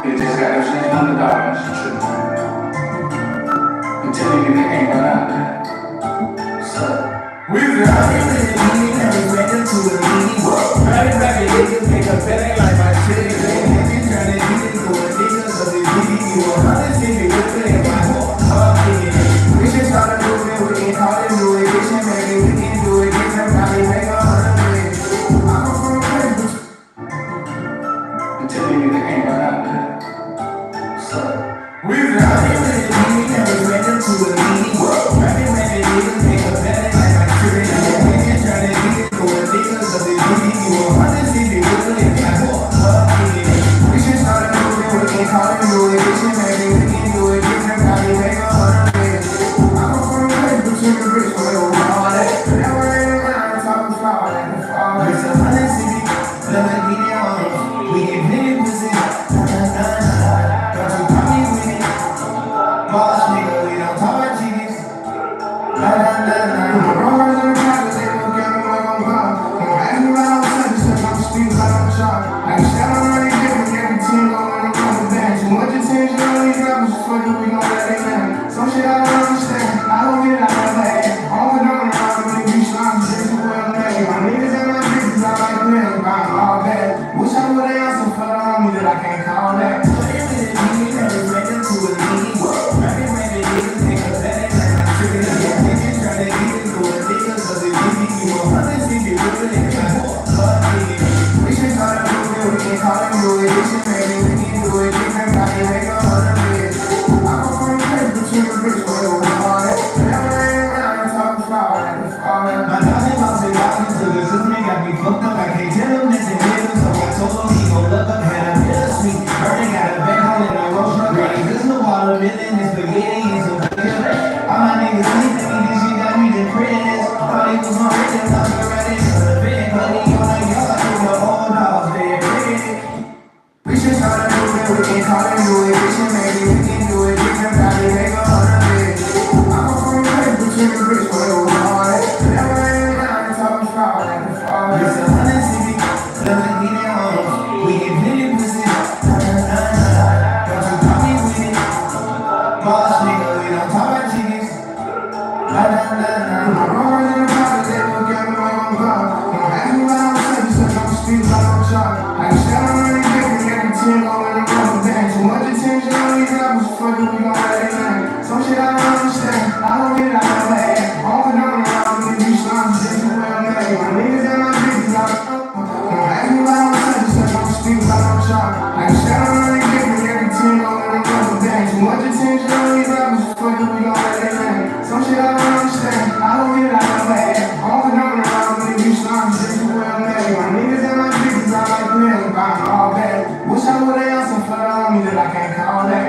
It just got no shame on the dark, that's the truth. I'm telling you, they ain't run out there. What's up? We've been out here with the meaning, and we went into the meaning. Running back and niggas make a feeling like my shit is in. Niggas trying to get into a nigga, so they beat you. 150 with it in my heart, we should start a movement, we can call it new edition. Maybe we can do it different, probably make 100 million. I'm a full place, I'm telling you, they ain't run out there. We've been out here with the meaning, and we went into the meaning. Rapping, niggas make a feeling like my shit is in. Niggas trying to get into a nigga, so they beat you. 150 with it in my heart, we should start a movement, we can call it new edition. Maybe we can do it different, probably make 100 million. I'm a full place, but you can bitch for all that. Never ain't around, talking flower like the fall. It's a 160, let me get it on. We get plenty pussy. Boss nigga, we don't talk about chickens. Nah. I'm wrong in the pockets, they don't get me where I'm going. Don't ask me about all the stuff, I'm speaking like I'm sharp. I can shout on any different, every team gon' run around the band. Too much attention on these rappers, fuck it, we gon' let it down. Some shit I don't understand, I don't get it, I never had. All we done around the nigga, you slime, just the way I'm mad. My niggas and my bitches, I like them, I'm all bad. Wish I would've answered for the homie that I can't call back.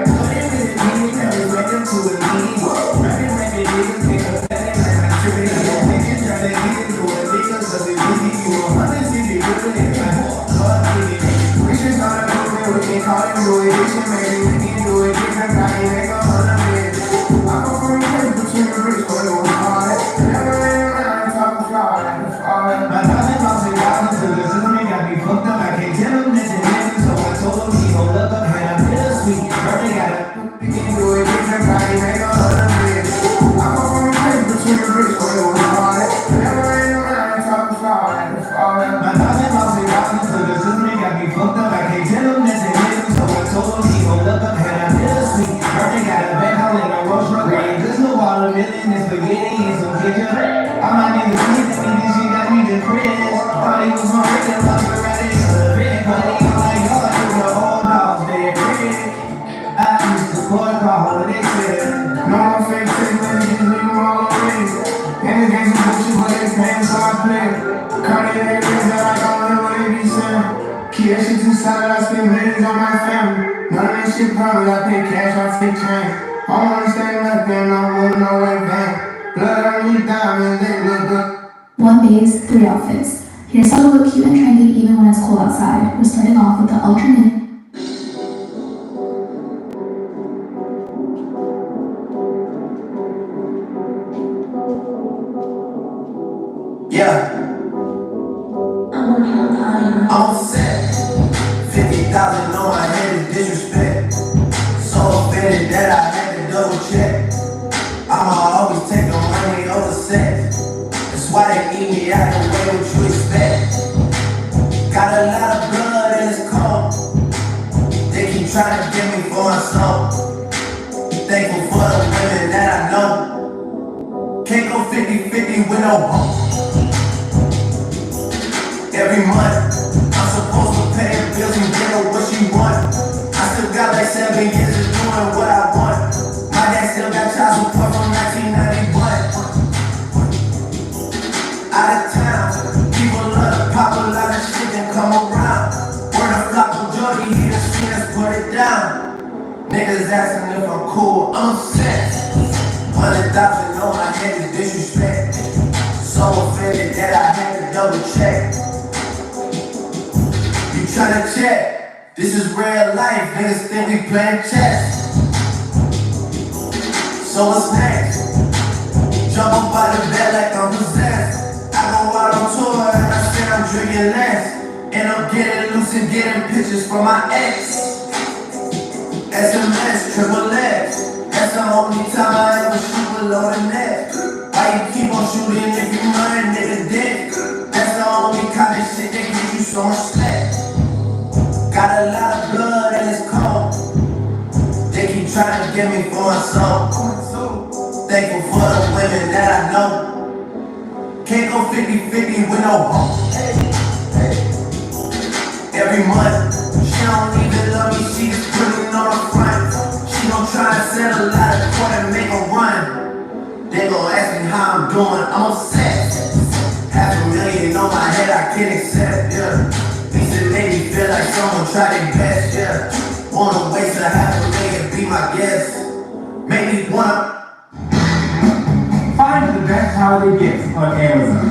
That shit too solid, I spend millions on my family. None of that shit private, I pay cash, I take change. I don't understand nothing, I wouldn't know in vain. Blood on these diamonds, they look good. One base, three outfits. Here's how to look cute and trendy even when it's cold outside. We're starting off with the Ultra Mini. Yeah. I'm set. 50,000 on my head is disrespect. So offended that I had to double check. I'ma always take the money over sex. That's why they eat me out the way what you expect. Got a lot of blood in this cold. They keep trying to get me for my soul. Thankful for the women that I know. Can't go 50-50 with no hope. Every month, I'm supposed to pay her bills and get her what she want. I still got like 7 years of doing what I want. My dad still got child support from 1991. Out of town, people love to pop a lot of shit and come around. Word of flock of Jody, he done seen us put it down. Niggas asking if I'm cool, I'm upset. 100,000 on my head is disrespect. So offended that I had to double check. You tryna check, this is real life, niggas think we playing chess. So what's next? Jump up out of bed like I'm possessed. I go out on tour and I said I'm drinking less. And I'm getting loose and getting pictures from my ex. SMS, triple X. That's the only time I ever shoot below the net. Why you keep on shooting if you running nigga dead? That's the only kind of shit that gives you so much slack. Got a lot of blood and it's cold. They keep trying to get me for my soul. Thankful for the women that I know. Can't go 50-50 with no hope. Every month, she don't even love me, she just putting on the front. She gon' try and sell a lot of coin and make a run. They gon' ask me how I'm doing, I'm upset. $500,000 on my head, I can't accept, yeah. These that made me feel like someone tried their best, yeah. Wanna waste $500,000, be my guest. Make me wanna find the best holiday gifts on Amazon.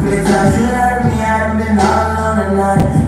Please, I should have me, I haven't been all alone tonight.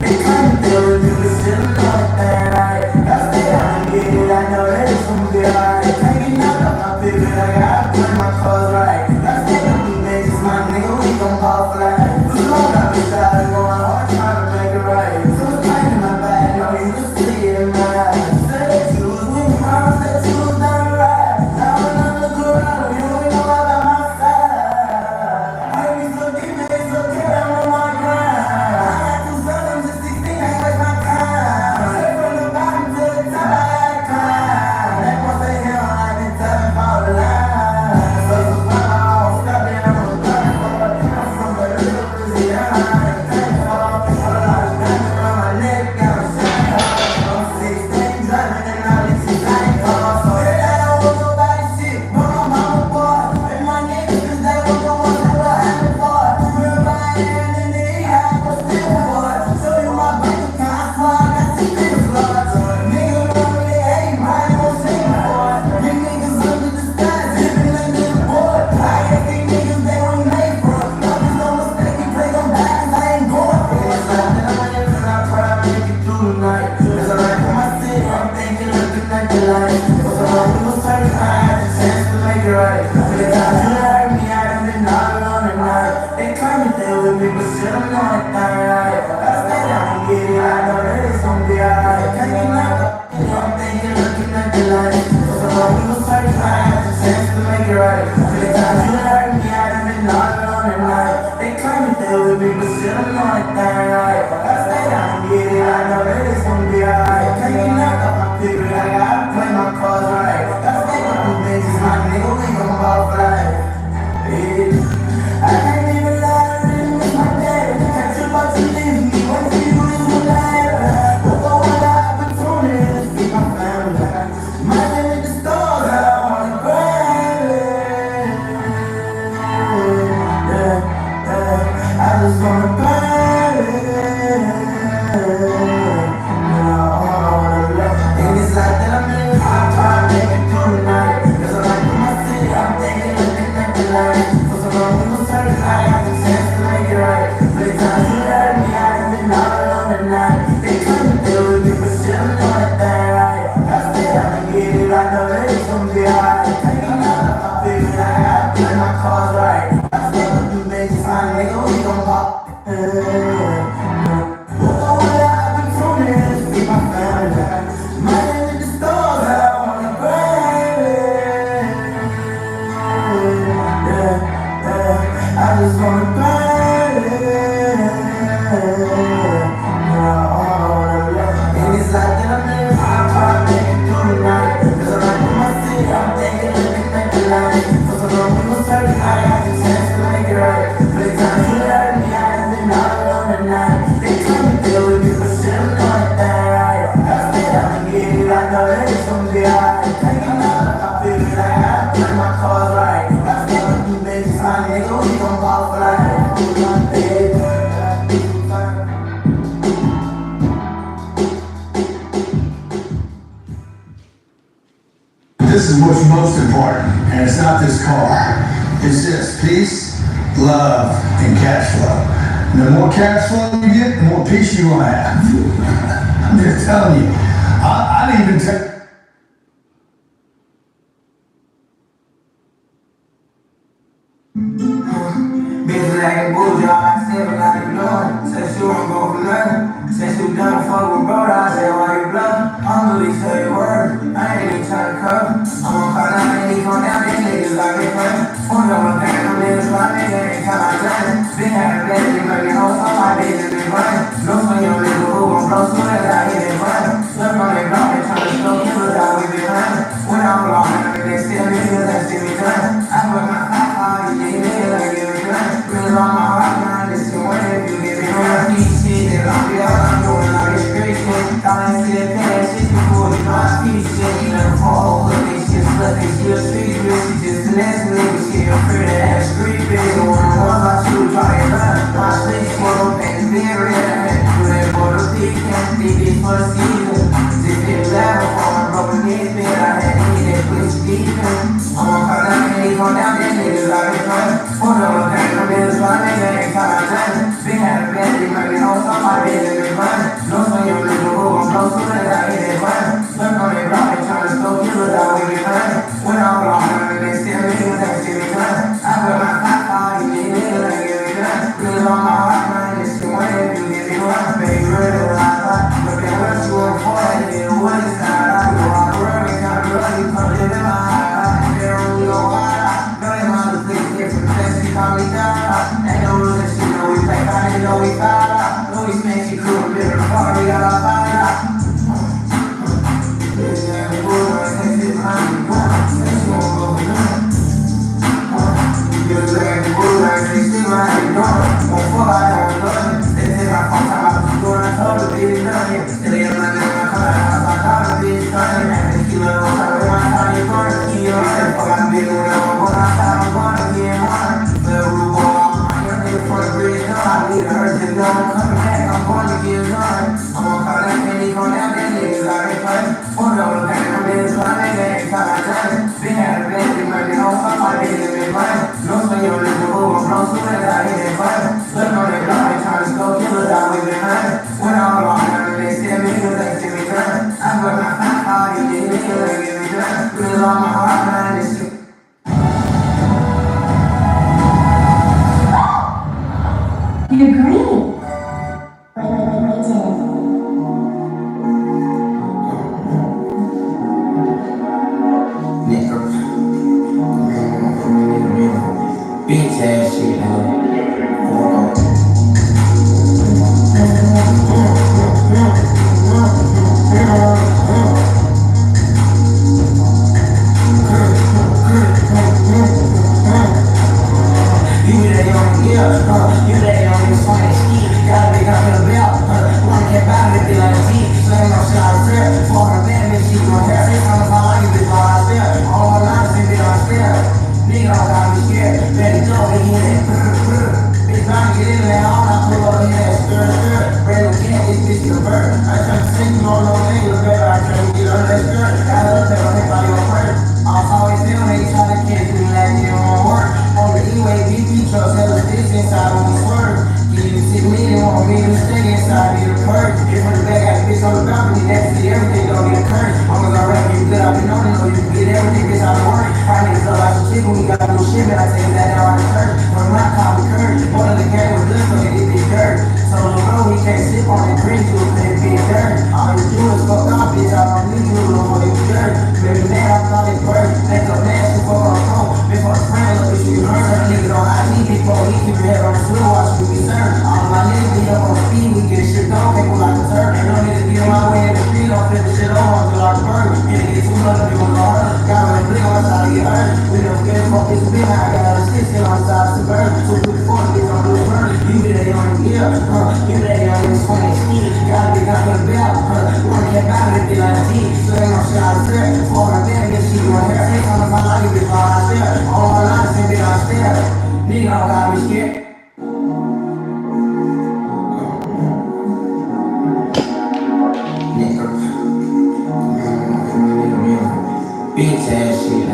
this car. It's this: peace, love, and cash flow. And the more cash flow you get, the more peace you're gonna have. I'm just telling you. I didn't even tell. Bitch like a bougie, all I said was like you blowin'. Said she won't go for nothing. Said she done fuck with bro, I said why you bluffin'? I'm really say your word, I ain't even tryna cover. I'm gon' call down, ain't even come down, these niggas like they playing. Phone up my pain, I'm niggas my nigga, ain't time I done it. Been having bad, they make it home, some my bitches been running. No son, young nigga who gon' blow soon as I hit it running. Look on that block, they tryna slow killers out, we been running. When I'm blowin', they still niggas, they see me turning. I put my hot heart, you niggas like it was running. Really on my heart, man, this is one if you get me on my shit, then I'll be out, I'm doing all this straight shit. Thought I said that shit before, you know I see shit. You never fall, look, they shit stuck, they still street bitch. She just finesse me, but she afraid of that street bitch. The one who wants my shoe, try to run. My sleep, for them things being real, I had to do that for the weekend. They did for the season. Just did level for my broken knees, man. I had to get that push defense. I'm gon' call down, and they come down, that niggas out there running. Phone up my pain, I'm niggas my nigga, ain't time I done it. Been having bad, they make me home, some my bitches been running. No son, young nigga who gon' blow soon as I hit it running. Look on that block, they tryna slow killers out, we been running. When I'm blowin', they still niggas, they see me running. I put my hot heart, these niggas like it was done. Really on my heart, man, this is one if you get me running. Baby, really what I thought. Look at what you want for, and then what is that? I go all the world, and kinda love you, come live in my heart. They don't really go wild. Know they want to fix it from the best, she call me God. Ain't no rules and shit, know we play, I didn't know we foul out. Know we smash you cool, live in the party, we got our fire out. Bitch, yeah, the bull, I say shit behind me, say she won't go for nothing. You just look at the bull, I say shit behind me, won't fuck, I don't love it. They say my phone time, I was doing, I told her, baby, done it. Still ain't my name, I come out, I call her, bitch, done it. And she love on top of my time, you burn it. You know, I said, fuck, I'm big, when I'm going outside, I'm gonna get one. Little rule, boy, I'm nigga for the bridge, no, I need her to know I'm coming back, I'm going to get done. I'm gon' call that candy, come down, that niggas out there playing. Phone up the pain, I'm niggas my nigga, ain't time I done it. Been having bad, they make me home, some my bitches been running. No son, young nigga who gon' blow soon as I hit it running. Look on that block, they tryna slow killers out, we been running. When I'm blowin', they still niggas, they see me turning. I put my hot heart, these niggas like it was done. Really on my heart, man, this shit. You're green. Wait, Nigga. Bitch ass shit, You that young, yeah, you that young, you funny ski. Got a big up in the belt, one kept out of it, be like a G. Slam no shit out of fear, for her bad bitch, she gon' hair. They tryna fall like you, bitch, all I fear. All my life, they be on fear. Nigga don't gotta be scared, better go, they hear that. Bitch, tryna get in there, all I pull up, hear that stir. Brand new cat, this bitch is a bird. I tryna sing you on no niggas, better, I tryna get under that skirt. Got a little tell me about your first. I'm always feeling they tryna catch me like they don't work. On the E-way, BP trucks, hella sticks inside when we swerve. Give you 6 million, want me to stay inside, need a purge. Get from the back, got a bitch on the balcony, that's see everything, don't get a curse. Long as I rap, you good, I've been on it, know you can get everything, bitch, out of work. Find niggas up like some shit when we got no shit, man, I take that down on the church. When my car was curved, one of the gang was good, so it be dirt. So the road, he can't slip on the green to it, cause it be dirt. All you do is fuck off, bitch, I don't need you, no more, you dirt. Baby, man, I thought it bird, let the man shoot for a phone. Before the friend, look at you, heard her niggas on IG, before he keep your head on the swivel, watch you be served. All my niggas be up on speed, we get shit done, people like a turd. Ain't no need to get in my way in the street, don't flip the shit on until I burn. Nigga get too much, people go hurt. Got me a blick on the side to get hurt. We don't get a fuck, it's big, I got a shit still on the side of the bird. So we before the bitch on the burn. You be that young, yeah, you that young, it's funny, ski. Got a big up in the belt, wanna get back to it, be like a G. So ain't no shit out of fear. For my man, bitch, she gon' hair. Ain't on the my life, bitch, all I fear. All my life, ain't been on stairs. Nigga don't gotta be scared. Nigga. Bitch ass shit,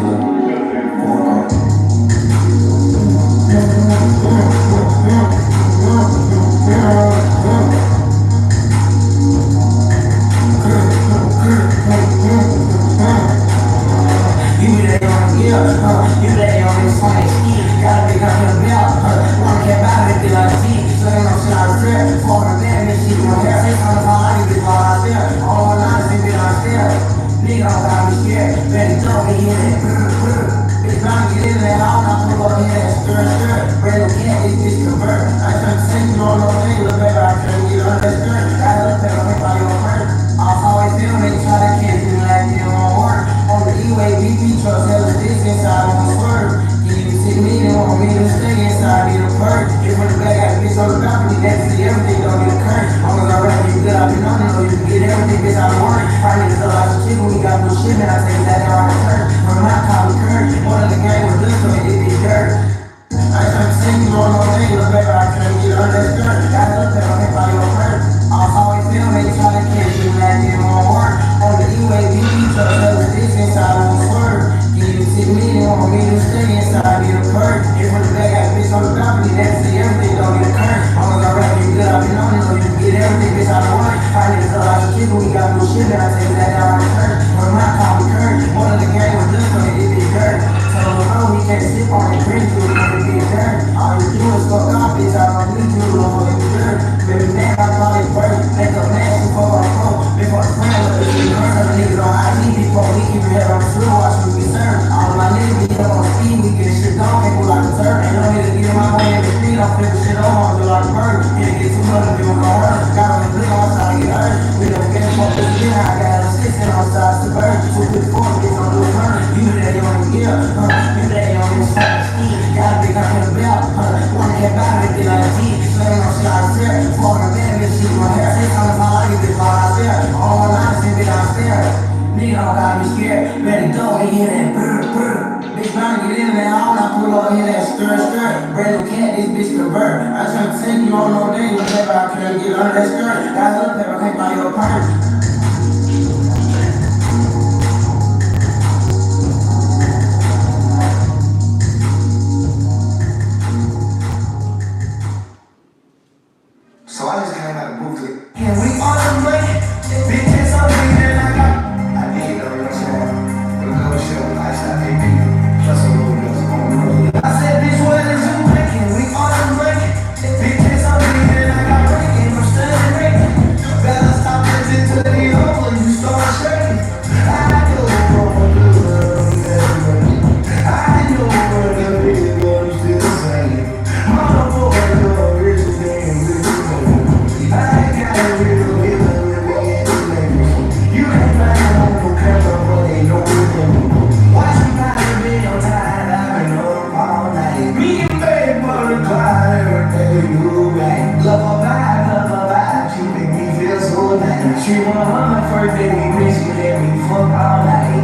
shit, man, I take that down on the church. From my college curve, one of the game was this, so it be dirt. I ain't trying to sing you on no thing, look back, I can't get under that skirt. Got look at my body on hurt. I always feel they try to catch you, and that didn't want to work. On the UAV, so the distance, I won't swerve. Give you 6 million, want me to stay inside, be the perk. If from the back, got a bitch on the balcony, that's see everything, don't get a curse. Long as I rap you good, I've been on it, so you can get everything, bitch, out of work. I niggas a lot of shit, but we got new shit, man, I take that down on the church. From my college curve, one of the game was this, so it be dirt. Tell him, oh, he can't sip on it, drink to it, cause it be dirt. All you do is fuck off, bitch, I don't need you, no fucking dirt. Baby, man, I call it work, make a man before I go. Before the friend, let me be hurt, other niggas on IG, before we keep your head on the floor, watch me be served. All my niggas be up on speed, we get shit done, people like a turd. Ain't no need to get in my way in the street, I'm flipping shit on, I'm just like a bird. Can't get too much, if you gon' hurt. Got on the blink, I'm trying to get hurt. We don't get fucked this year, I got a 6 and I'm size to bird. 254, get on the turn. You that you on the gear, you that you on this fucking ski. Got a big up in the belt, wanna get back with it like a T. Slam on shit out there, falling in bed, bitch, she's my hair. Say something about like it, bitch, while out there. All my lines, bitch, downstairs. Nigga don't gotta be scared, better go and hear that brr, brr. Bitch, tryna get in there, all I pull up, hear that stir, stir. Brand new cat, this bitch convert. I tryna take you on no day, look paper, I can't get under that skirt. Got little paper, can't buy your purse. So I just came out of Brooklyn. And we on the money. Big kids on me, then I got. I need it, you know what I'm saying? With a little shit with lifestyle, AP. Plus a little music on the road. I said, bitch, what is you making? We on the money. Big kids on me, then I got breaking. I'm studying breaking. Better stop listening to the old when you start shaking. I know what I'm doing. I know what the big girl is still saying. Mama, boy, you're rich again. I got a real living with me in the neighborhood. You ain't lying on no camera, but ain't no rhythm. Watch me buy a video time, I've been up all night. Me and baby multiply every day, you right. Love her vibe, she make me feel so nice. She want her first day, bitch, she let me fuck all night.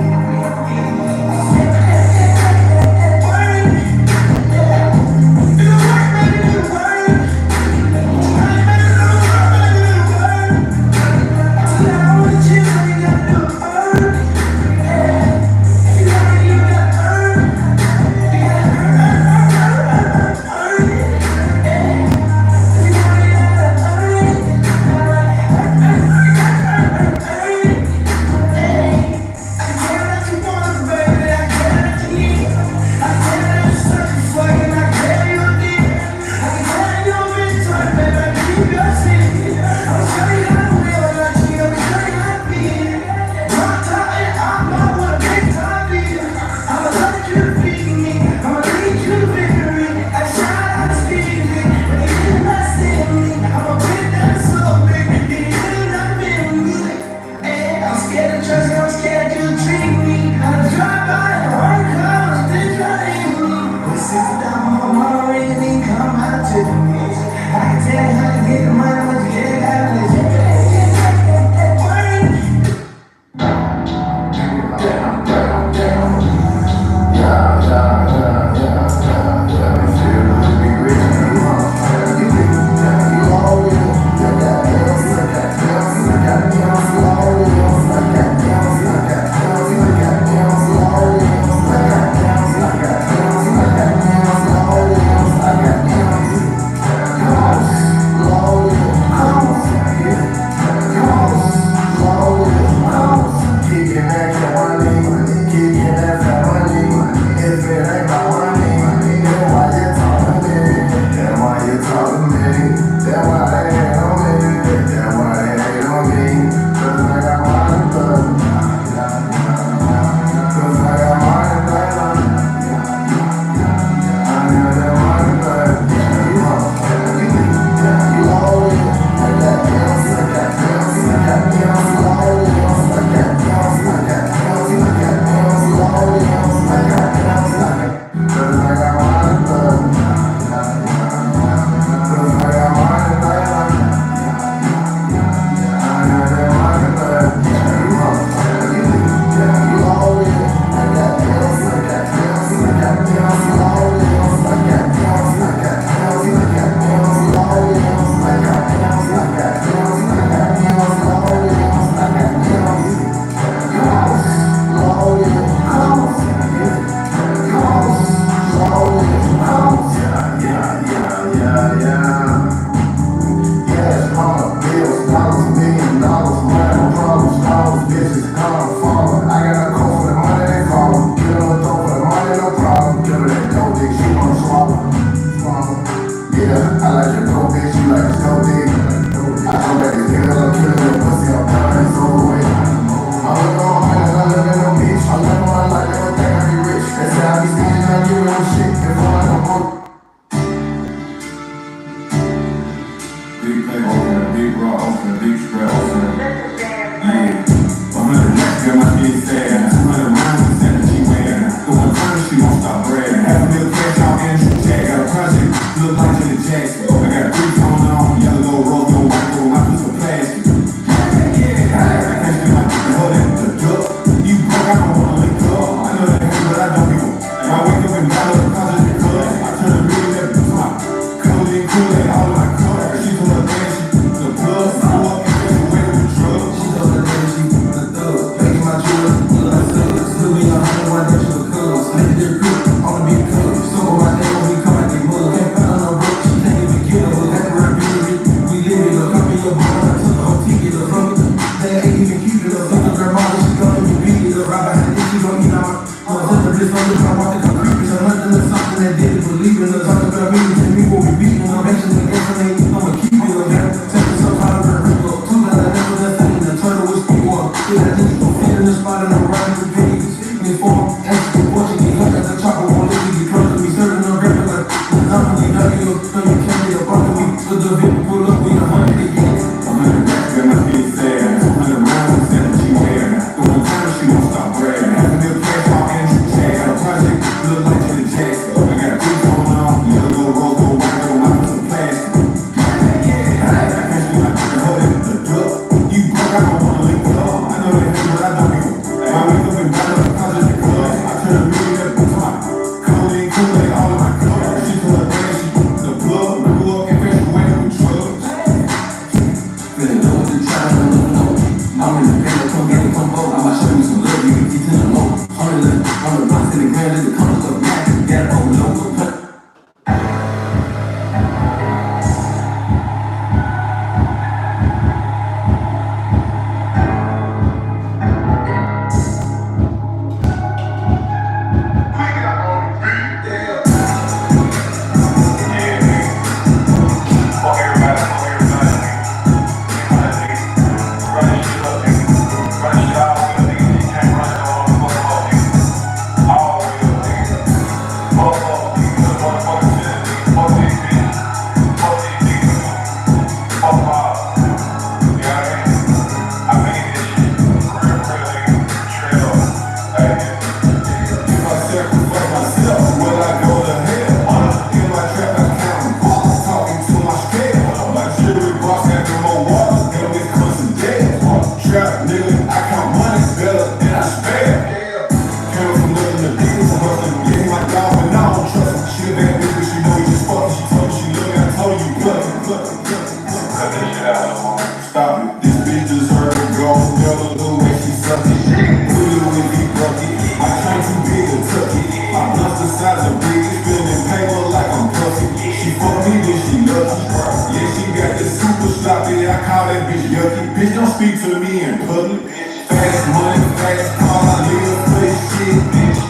bitch yucky. Bitch, don't speak to me in public. Fast money, fast car, I live for this shit.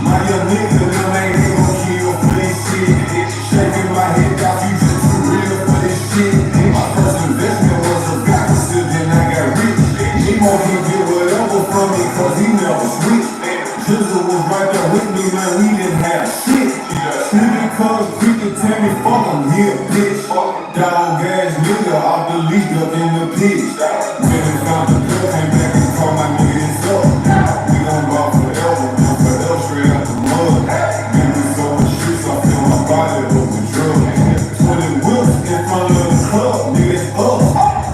My young nigga, them ain't here gon' kill for this shit. Shaking my head off, you just too real for this shit. My first investment was a vodka sip, then I got rich. He won't get whatever from me, cause he never switched. Jizzle was right there with me, man, we didn't have shit. Slipping cuz quick and tell me, fuck him, here, bitch. Dog ass nigga off the leash up in the pitch. When we found the girl, came back and called my niggas up. We gon' go forever, man, forever straight out the mud. Been through so much shit, so I feel my body up with drugs. 20 whips in front of the club, niggas up.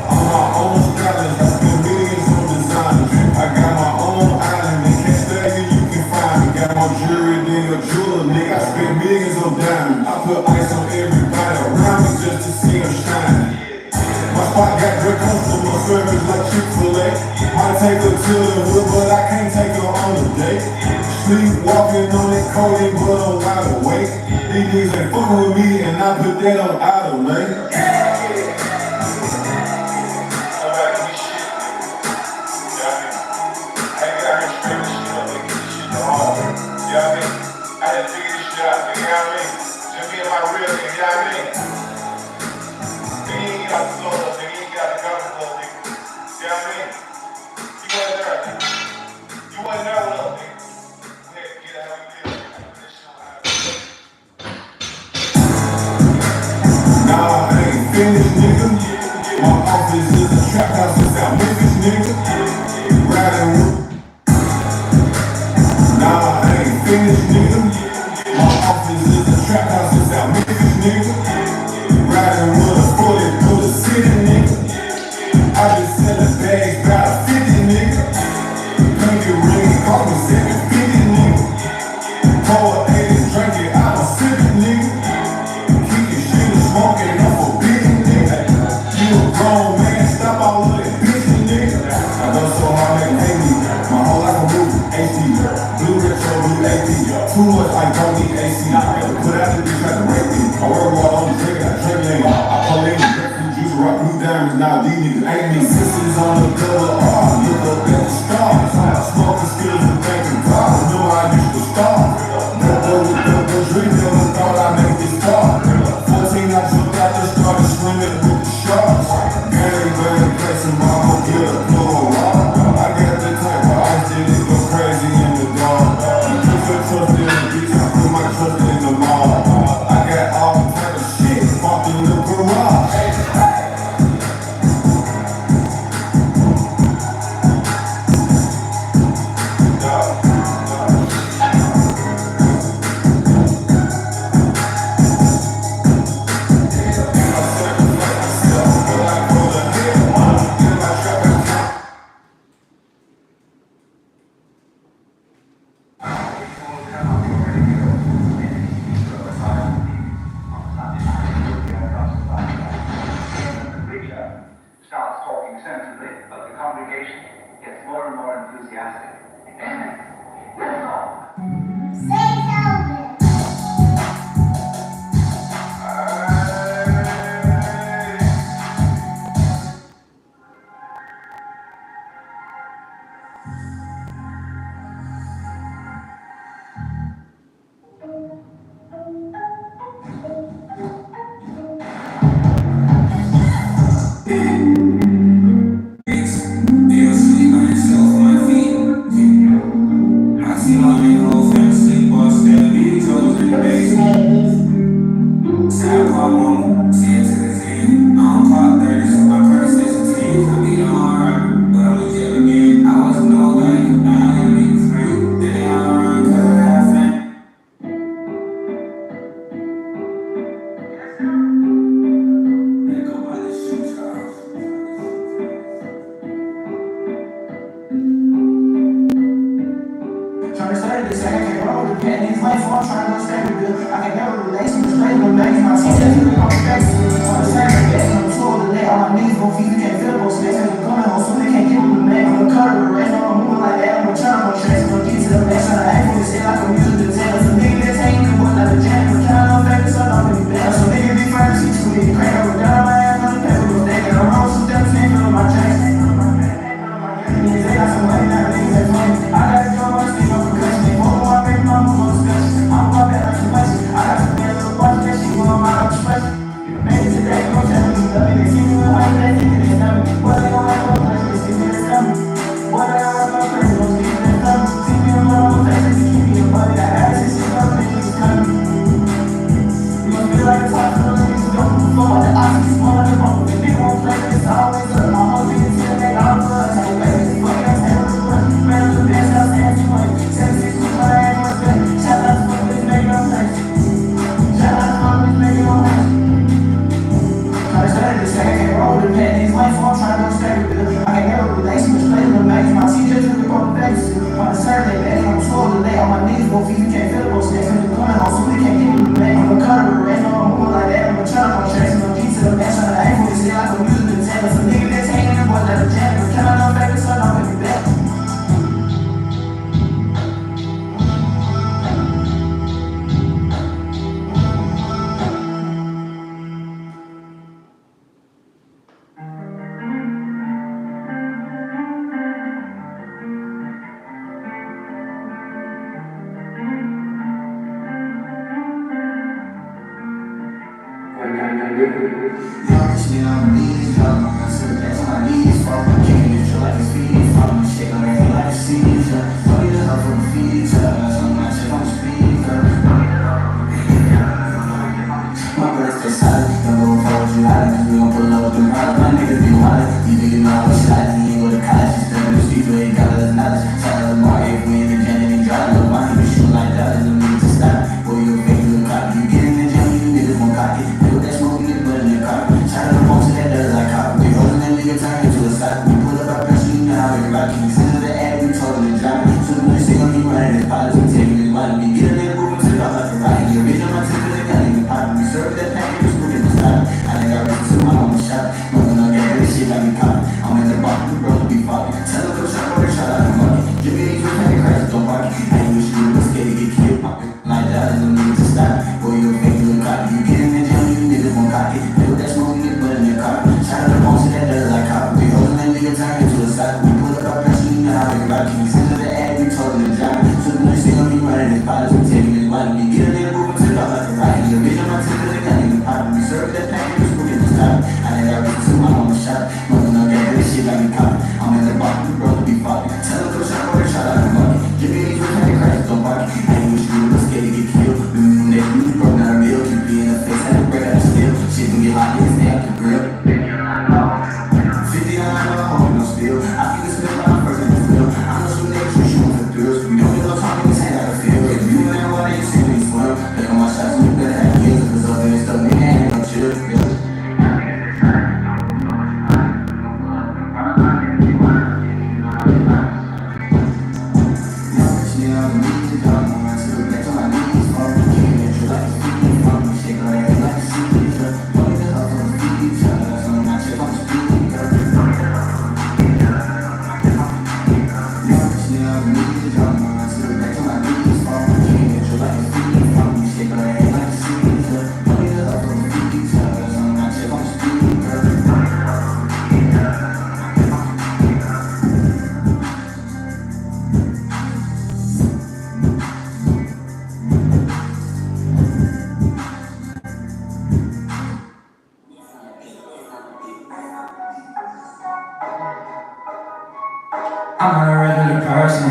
On my own stylings, I spend millions on design. I got my own island, and can't stay you can find me. Got more jewelry than a jeweler, nigga. I spend millions on diamonds. I put ice on everybody around me just to see them shine. My spot got great customer service like Chick-fil-A. I take her to the hood, but I can't take her on a date. Sleepwalking on that codeine, but I'm wide awake. These niggas ain't fucking with me, and I put that on idle, man. Nah, I ain't finished, nigga. My office is a trap house in South Memphis, nigga. Riding with. Nah, I ain't finished, nigga. My office is a trap house in South Memphis, nigga. Riding with a 40 through the city, nigga. I been selling bags about 50, nigga. Pinky ring, call me 750, nigga. Pour 80, drink it, I'm a sippin', nigga. Keep your shit smoking, I'm forbidden, nigga. You a grown man, stop all of that bitchin', nigga. I go so hard, they hate me. My whole life I'm moving HD. Blue retro, blue AP. Too much, I don't need AC. Put out the bitch like a rape me. I work while I'm drinking, I drink nigga. I pull in the grapefruit juice, rock blue diamonds. Now these niggas ain't me. Sisters on the double R, look up at the stars. Smoking skills and thinking God. Know I used to starve. Double dream, never thought I'd make this far. 14, I jumped out there, started swimming with the sharks. Gang, placing my whole get a blow rock. I got the type of ice that it go crazy in the dark. You put your trust in the beach, I put my trust in the mall. I got all type of shit parked in the garage. Starts talking sensibly, but the congregation gets more and more enthusiastic. Amen. Let's go. Say Calvin. On the side, I'm told to let all my niggas go feed, you can't feel those snakes, and you're gonna me on the knees, drop my to the back to my knees, fall. Can't get you like it's feet, fall. Shake on me like a seizure. Fuck it up for the feature. On my chest on the speaker. My birthday solid, never gonna hold you out. We gon' pull up the ride. My niggas be wild. You niggas know I was shot. You ain't go to college. You still in the streets, you ain't got the knowledge. Shout out to Mark, if we in the gym and drive. Look, my niggas shoot like that. There's no need to stop. Boy, you a fake, you a cop. You get in the gym, you niggas won't cock it. People that smoke, you niggas put in your car. Shout out to Monks and that dirt like cop. We holding that nigga turn into a sock. We pull up our pressure, you know how we rock. You send to the ad, we totally drop. So when you see on me running his pilots, we taking his money. We get a nigga moving to the top like a rocket. You bitch on my tip, cause they got nigga poppin'. We serve that package, we screw it to stop. I done got ready to my own shop. Moving on that dirty shit like we cop. I'm in the box, we bro, we fucking. Tell them come shot, or they shot out the money. Give me these real crash, don't park it. I ain't wish you was scared to get killed. Like that, there's no need to stop. Boy, you a fake, you a cop. You get in the gym, you niggas won't cock it. People that smoke, you put in your car. Shout out to Monks and that dirt like cop. We holding that nigga turn into a sock. We pull up our pressure, you know how we rock. You send to the ad, we totally drop. So when you see on me running his pilots, we taking his money. We get a nigga moving to the top like a rocket. You bitch on my tip, cause they got nigga poppin'. We serve that package, we screw it to stop. I done got ready to my own shop. Moving on that dirty shit like we cop. I'm in the box, we bro, we fucking. Tell them come shot, or they shot out the money. Give me these real crash, don't park it. I ain't wish you was scared to get killed. We knew that you was broke, not a meal. Keep you in the face, had to break out the steel. Shit can get hot, niggas stay out the grill. 50 on my home, no spill. I feel the smell when I'm first in the field. I know some niggas who shooting for thrills. We don't get no talking, this ain't how to feel. If you in that water, you see me swim. Pick on my shots, and you better have heels. Cause other than stuff, nigga, ain't no chill. I'm not a regular person.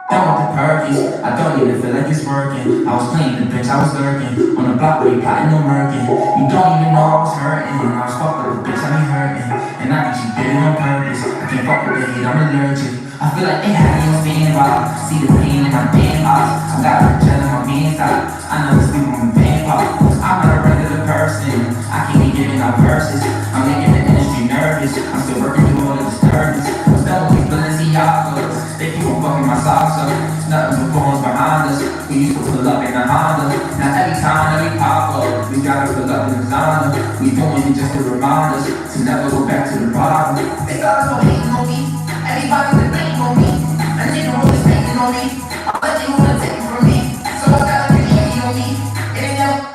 Done with the perkies, I don't even feel like it's working. I was playing the bitch, I was lurking on the block where you plotting no murking. You don't even know I was hurting. I was fucked with the bitch, I be hurting. And I think she did it on purpose. I can't fuck with the hate, I'm allergic. I feel like they had me on standby. See the pain in my damn eyes. I got her gel in my veins out. I never sleep on my vampire. I'm not a regular person. I can't be giving out verses. I'm making the industry nervous. I'm still working through all the disturbance. I'm still with Balenciagas. They keep on fucking my socks up. It's nothing but phones behind us. We used to pull up in a Honda. Now every time that we pop up, we gotta pull up in designer. We doing it just to remind us to never go back to the bottom. They got us all hating on me. Everybody that hating on me. And they don't really hating on me. I bet they wanna take it from me. So I gotta be easy on me. It ain't never.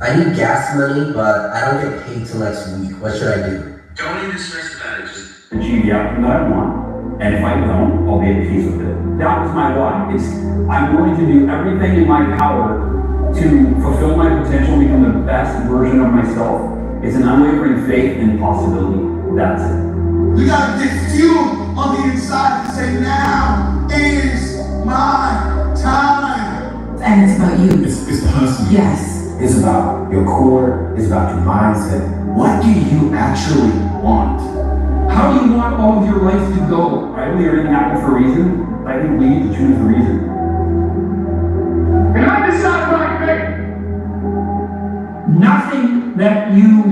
I need gas money, but I don't get paid till next week. What should I do? Don't even stress about it. Just achieve the outcome that I want, and if I don't, I'll be at peace with it. That was my why. I'm willing to do everything in my power to fulfill my potential and become the best version of myself. It's an unwavering faith in possibility. That's it. You gotta get fuel on the inside to say, now is my time. And it's about you. It's personal. Yes. It's about your core. It's about your mindset. What do you actually want? How do you want all of your life to go? I believe everything happens for a reason. I think we need to choose the reason. And I decide my fate. Nothing that you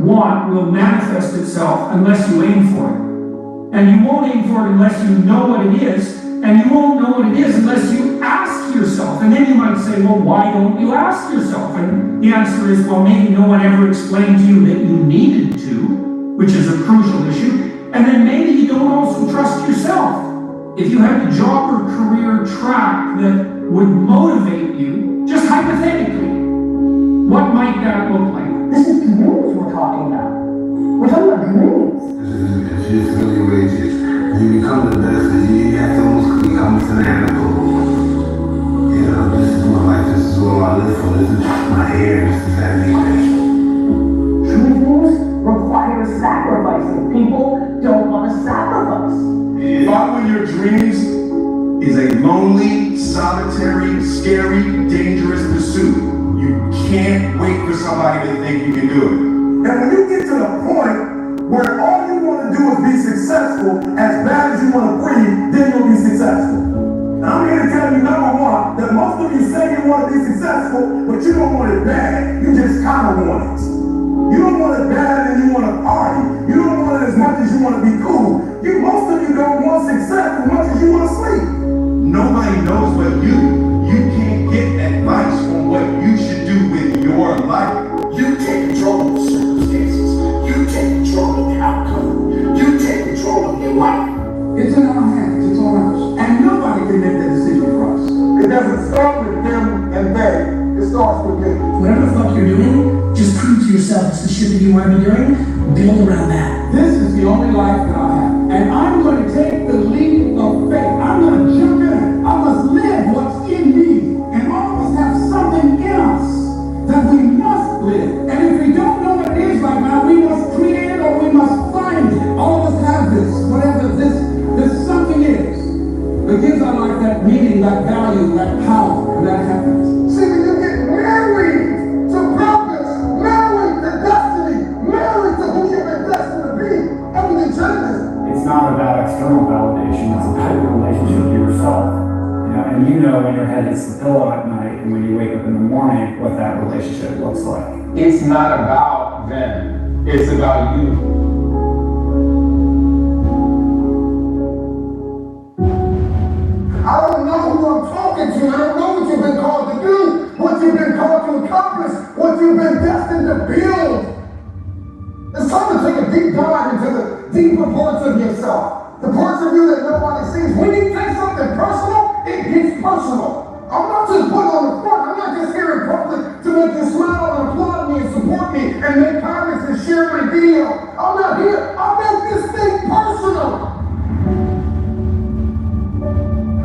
want will manifest itself unless you aim for it. And you won't aim for it unless you know what it is, and you won't know what it is unless you ask yourself. And then you might say, well, why don't you ask yourself? And the answer is, well, maybe no one ever explained to you that you needed to, which is a crucial issue. And then maybe you don't also trust yourself. If you had a job or career track that would motivate you, just hypothetically, what might that look like? This is dreams we're talking about. We're talking about dreams. It's just really wages. When you become the best, you have to almost become fanatical. You know, this is my life, this is what I live for, this is my hair, this is everything. True dreams require sacrificing. People don't want to sacrifice. Following your dreams is a lonely, solitary, scary, dangerous pursuit. You can't wait for somebody to think you can do it. And when you get to the point where all you want to do is be successful, as bad as you want to breathe, then you'll be successful. And I'm here to tell you, number one, that most of you say you want to be successful, but you don't want it bad. You just kind of want it. You don't want it bad and you want to party. You don't want it as much as you want to be cool. Most of you don't want success as much as you want to sleep. Nobody knows but you. You can't get advice on what you should do with your life. You take control of the circumstances. You take control of the outcome. You take control of your life. It's in our hands. It's on us. And nobody can make that decision for us. It doesn't start with them and they. It starts with me. Whatever the fuck you're doing, just prove to yourself it's the shit that you want to be doing. Build around that. This is the only life that I have. And I'm going to take the leap of faith. I'm going to jump in. I must live what's in me. And all of us have something in us that we must live. And if we don't know what it is right now, we must create it or we must find it. All of us have this, whatever this something is. That gives our life that meaning, that value, that power, and that happiness. See, when you get married to purpose, married to destiny, married to who you've been destined to be, everything changes. It's not about external validation, it's about your relationship to yourself. And you know when your head hits the pillow at night and when you wake up in the morning what that relationship looks like. It's not about them. It's about you. I don't know who I'm talking to. I don't know what you've been called to do, what you've been called to accomplish, what you've been destined to build. It's time to take a deep dive into the deeper parts of yourself. The parts of you that nobody sees. When you take something personal, it gets personal. I'm not just putting on the front. I'm not just here in public to make you smile and applaud me and support me and make comments and share my video. I'm not here. I make this thing personal.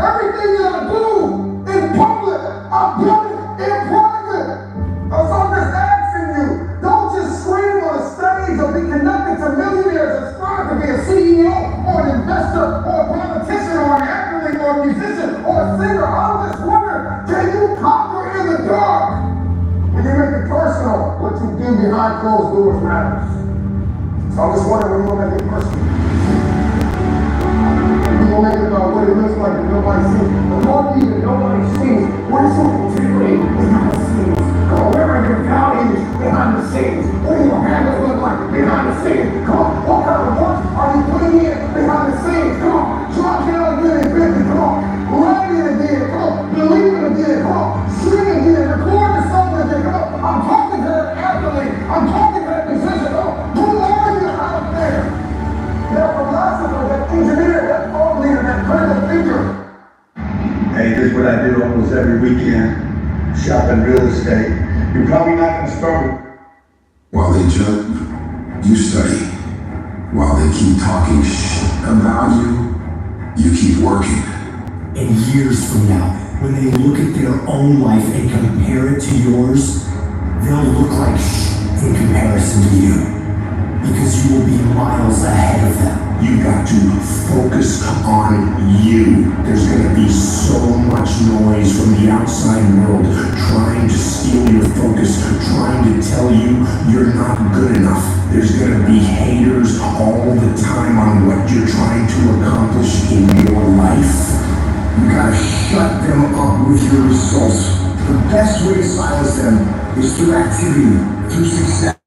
Everything that I do in public, I've done it in private. So I'm just asking you, don't just scream on a stage or be connected to millionaires aspiring to be a CEO or an investor or a politician or an athlete or a musician or a singer. I'm just wondering, can you conquer in the dark? When you make it personal, what you do behind closed doors matters. So I'm just wondering when you want to make it personal. We're gonna make it about what it looks like that nobody sees. The more that nobody sees, what is your integrity behind the scenes? Come on, where are your values behind the scenes? What do your habits look like behind the scenes? Come on, what kind of work are you putting in behind the scenes? Come on, dropping out again and 50, come on, writing again, come on, believing again, come on, singing again, recording something again, come on. I'm talking to that athlete, I'm talking to that musician, come on, who are you out there? That philosopher, that engineer, that thought leader, that critical thinker. Hey, this is what I do almost every weekend. Shop in real estate. You're probably not gonna start. While they judge, you study. While they keep talking shit about you, you keep working. And years from now, when they look at their own life and compare it to yours, they'll look like shit in comparison to you. Because you will be miles ahead of them. You got to focus on you. There's gonna be so much noise from the outside world trying to steal your focus, trying to tell you you're not good enough. There's gonna be haters all the time on what you're trying to accomplish in your life. You gotta shut them up with your results. The best way to silence them is through activity, through success.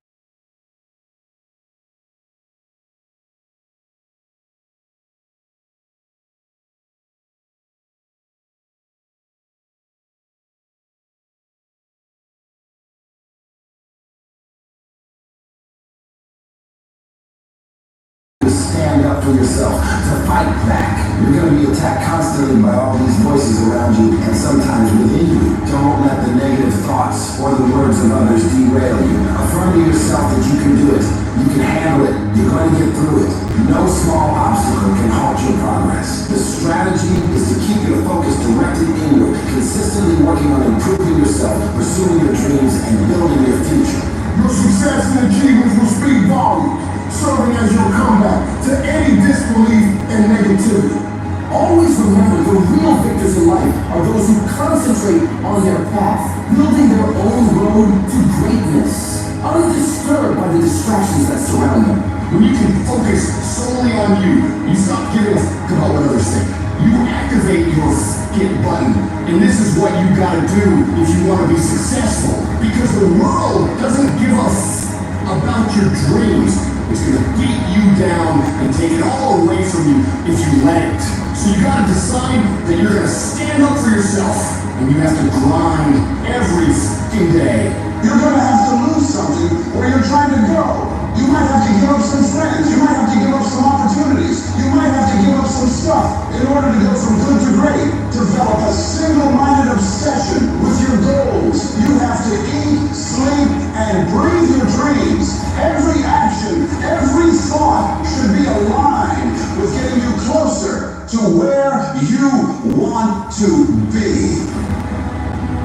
Stand up for yourself, to fight back. You're going to be attacked constantly by all these voices around you and sometimes within you. Don't let the negative thoughts or the words of others derail you. Affirm to yourself that you can do it. You can handle it. You're going to get through it. No small obstacle can halt your progress. The strategy is to keep your focus directed inward, consistently working on improving yourself, pursuing your dreams, and building your future. Your success and achievements will speak volumes, serving as your comeback to any disbelief and negativity. Always remember, the real victors in life are those who concentrate on their path, building their own road to greatness, undisturbed by the distractions that surround them. When you can focus solely on you, you stop giving a about what others think. You activate your skip button, and this is what you gotta do if you want to be successful. Because the world doesn't give us about your dreams. It's gonna beat you down and take it all away from you if you let it. So you gotta decide that you're gonna stand up for yourself, and you have to grind every fucking day. You're gonna have to lose something where you're trying to go. You might have to give up some friends. You might have to give up some opportunities. You might have to give up some stuff in order to go from good to great. Develop a single-minded obsession with your goals. You have to eat, sleep, and breathe your dreams. Every action, every thought should be aligned with getting you closer to where you want to be.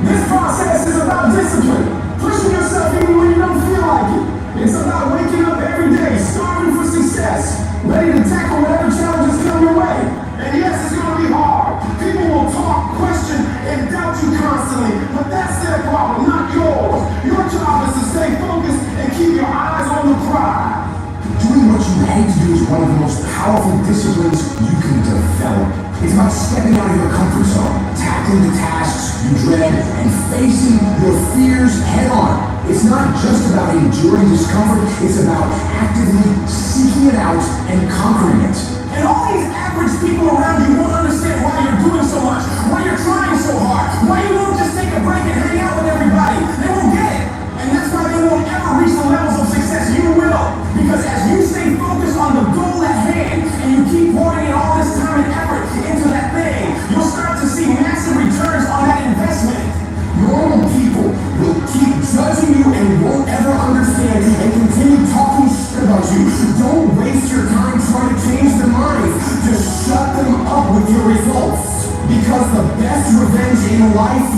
This process is about discipline, pushing yourself even when you don't feel like it. It's about waking up every day, starving for success, ready to tackle whatever challenges come your way. And yes, it's going to be hard. People will talk, question, and doubt you constantly, but that's their problem, not yours. Your job is to stay focused and keep your eyes on the prize. Doing what you hate to do is one of the most powerful disciplines you can develop. It's about stepping out of your comfort zone, tackling the tasks you dread, and facing your fears head on. It's not just about enduring discomfort, it's about actively seeking it out and conquering it. And all these average people around you won't understand why you're doing so much, why you're trying so hard, why you won't just take a break and hang out with everybody. They won't get it. And that's why they won't ever reach the levels of success you will. Because as you stay focused on the goal at hand, and you keep pouring in all this time and effort into that thing, you'll start to see massive returns on that investment. Normal people will keep judging you and won't ever understand and continue talking shit about you. Don't waste your time trying to change their minds. Just shut them up with your results. Because the best revenge in life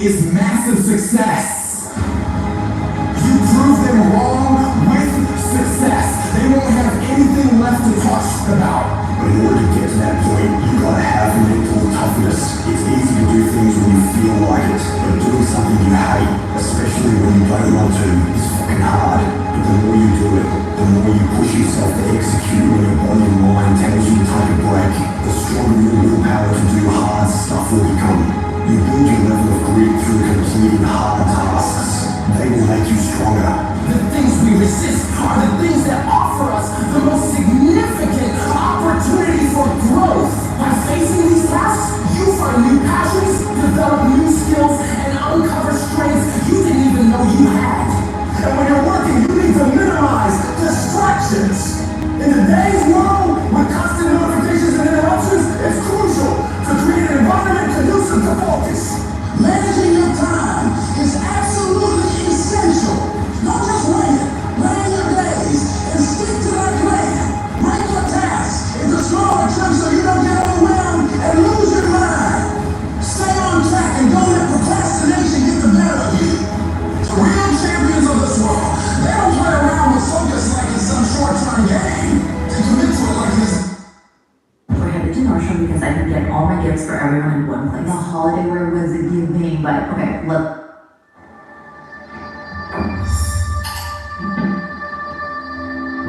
is massive success. You prove them wrong with success. They won't have anything left to talk about. But in order to get to that point, you gotta have mental toughness. It's easy to do things when you feel like it, but doing something you hate, especially when you don't want to, is fucking hard. But the more you do it, the more you push yourself to execute when your body and mind tells you to take a break, the stronger your willpower to do hard stuff will become. You build your level of grit through completing hard tasks. They will make you stronger. The things we resist are the things that offer us the most significant opportunity for growth. By facing these tasks, you find new passions, develop new skills, and uncover strengths you didn't even know you had. And when you're working, you need to minimize distractions. In today's world, with constant notifications and interruptions, it's crucial to create an environment conducive to focus. Let everyone in one place. The holiday where it was a giving, but okay, look.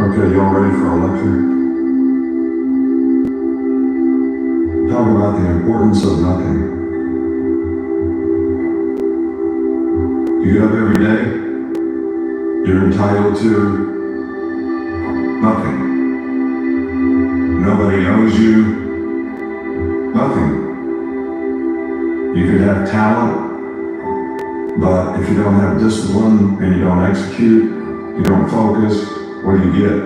Okay, y'all ready for a lecture? Talk about the importance of nothing. You get up every day, you're entitled to nothing. Nobody owes you nothing. You could have talent, but if you don't have discipline and you don't execute, you don't focus, what do you get?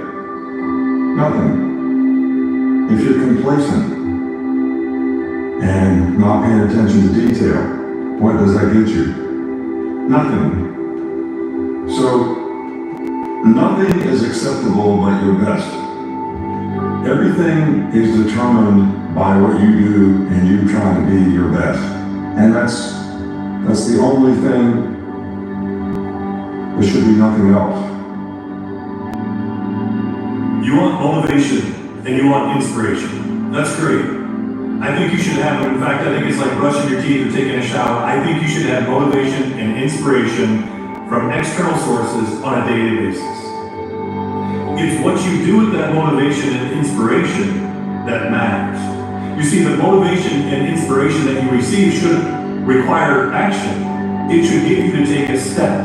Nothing. If you're complacent and not paying attention to detail, what does that get you? Nothing. So, nothing is acceptable but your best. Everything is determined by what you do and you trying to be your best. And that's the only thing. There should be nothing else. You want motivation and you want inspiration. That's great. I think you should have, in fact, I think it's like brushing your teeth or taking a shower. I think you should have motivation and inspiration from external sources on a daily basis. It's what you do with that motivation and inspiration that matters. You see, the motivation and inspiration that you receive should require action. It should get you to take a step.